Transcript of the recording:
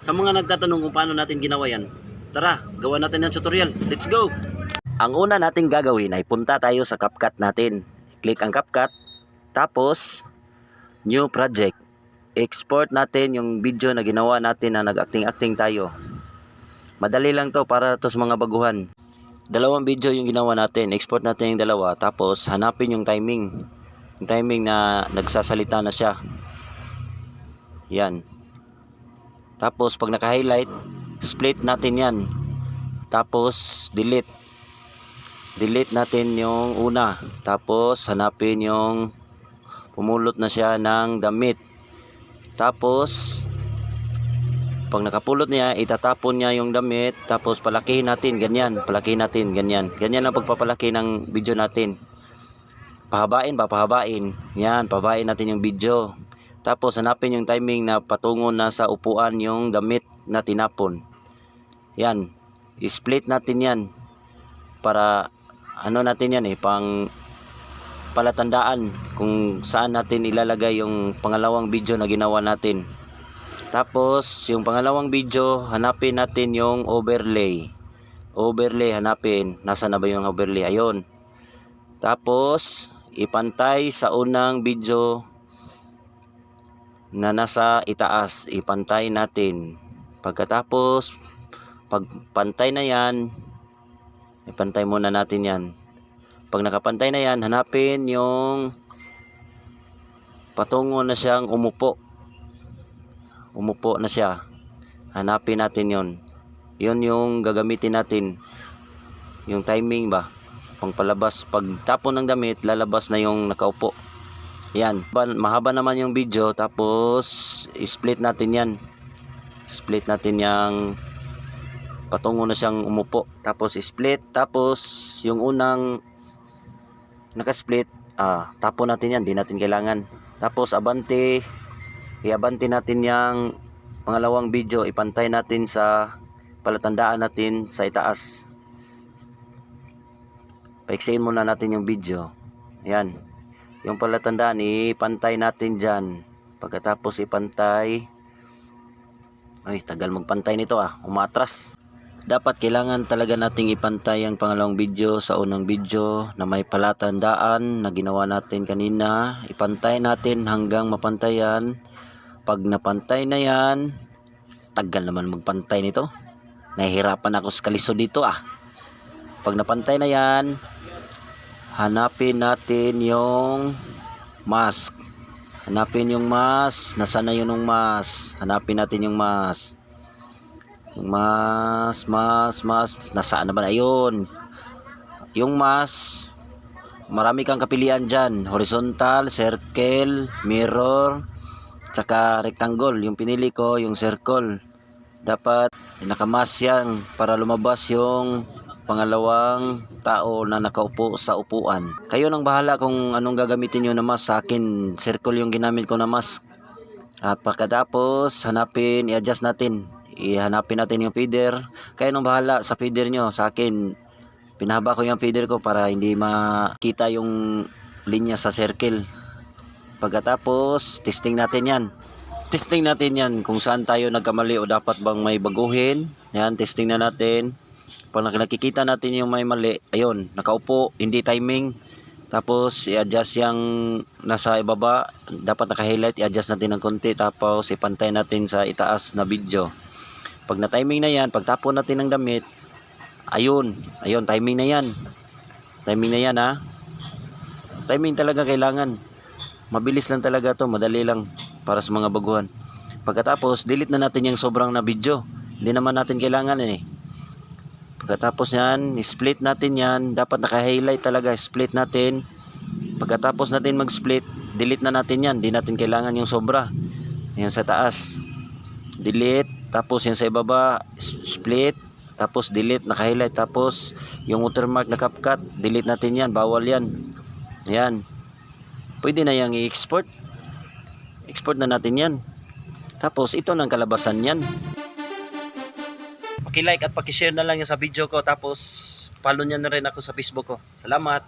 Sa mga nagtatanong kung paano natin ginawa yan, tara, gawa natin ng tutorial. Let's go! Ang una nating gagawin ay punta tayo sa CapCut natin. Click ang CapCut, tapos New Project. Export natin yung video na ginawa natin na nag-acting-acting tayo. Madali lang to para to sa mga baguhan. Dalawang video yung ginawa natin. Export natin yung dalawa, tapos hanapin yung timing. Yung timing na nagsasalita na siya. Yan. Tapos pag naka-highlight, split natin yan. Tapos delete. Delete natin yung una. Tapos hanapin yung pumulot na siya ng damit. Tapos pag nakapulot niya, itatapon niya yung damit. Tapos palakihin natin, ganyan. Palakihin natin, ganyan. Ganyan ang pagpapalaki ng video natin. Pahabain ba? Pahabain. Yan, pahabain natin yung video. Tapos hanapin yung timing na patungo na sa upuan yung damit na tinapon. Yan. I-split natin yan. Para ano natin yan pang palatandaan kung saan natin ilalagay yung pangalawang video na ginawa natin. Tapos yung pangalawang video, hanapin natin yung overlay. Overlay hanapin. Nasaan na ba yung overlay? Ayun. Tapos ipantay sa unang video na nasa itaas. Ipantay natin. Pagkatapos pagpantay na yan, ipantay muna natin yan. Pag nakapantay na yan, hanapin yung patungo na siyang umupo. Umupo na siya. Hanapin natin yon. Yon yung gagamitin natin. Yung timing ba? Pangpalabas. Pag tapon ng damit, lalabas na yung nakaupo. Yan. Mahaba naman yung video. Tapos, split natin yan. Split natin yung patungo na siyang umupo. Tapos, split. Tapos, yung unang nakasplit, tapon natin yan. Di natin kailangan. Tapos, abante. I-abante natin yung pangalawang video. Ipantay natin sa palatandaan natin sa itaas. Paiksiin muna natin yung video. Yan. Yung palatandaan, ipantay natin dyan. Pagkatapos ipantay. Ay, tagal magpantay nito umatras. Dapat kailangan talaga nating ipantay ang pangalawang video sa unang video na may palatandaan na ginawa natin kanina. Ipantay natin hanggang mapantayan. Pag napantay na yan, tagal naman magpantay nito. Nahihirapan ako sa kalisod dito Pag napantay na yan, hanapin natin yung mask. Hanapin yung mask. Nasaan na yun yung mask? Hanapin natin yung mask. Yung mask. Nasaan na ba na yun? Yung mask, marami kang kapilian dyan. Horizontal, circle, mirror, tsaka rectangle. Yung pinili ko, yung circle. Dapat nakamas yan para lumabas yung pangalawang tao na nakaupo sa upuan. Kayo nang bahala kung anong gagamitin nyo na mask. Sa akin, circle yung ginamit ko na mask. At pagkatapos, hanapin, i-adjust natin. Ihanapin natin yung feeder. Kayo nang bahala sa feeder nyo. Sa akin, pinahaba ko yung feeder ko para hindi makita yung linya sa circle. Pagkatapos, testing natin yan. Testing natin yan kung saan tayo nagkamali o dapat bang may baguhin. Yan, testing na natin. Pag nakikita natin yung may mali, ayun, nakaupo, hindi timing. Tapos, i-adjust yung nasa ibaba. Dapat naka-highlight, i-adjust natin ng konti. Tapos, ipantay natin sa itaas na video. Pag na-timing na yan, pag tapon natin ng damit, ayun, timing na yan. Timing na yan Timing talaga kailangan. Mabilis lang talaga to, madali lang para sa mga baguhan. Pagkatapos, delete na natin yung sobrang na video. Hindi naman natin kailangan Pagkatapos yan, split natin yan. Dapat naka-highlight talaga, split natin. Pagkatapos natin mag-split, delete na natin yan. Hindi natin kailangan yung sobra. Yan sa taas. Delete, tapos yan sa ibaba, split, tapos delete, naka-highlight. Tapos yung watermark na CapCut, delete natin yan, bawal yan. Yan. Pwede na yang i-export. Export na natin yan. Tapos ito ng kalabasan yan. Paki-like at paki-share na lang yung sa video ko. Tapos follow nyo na rin ako sa Facebook ko. Salamat.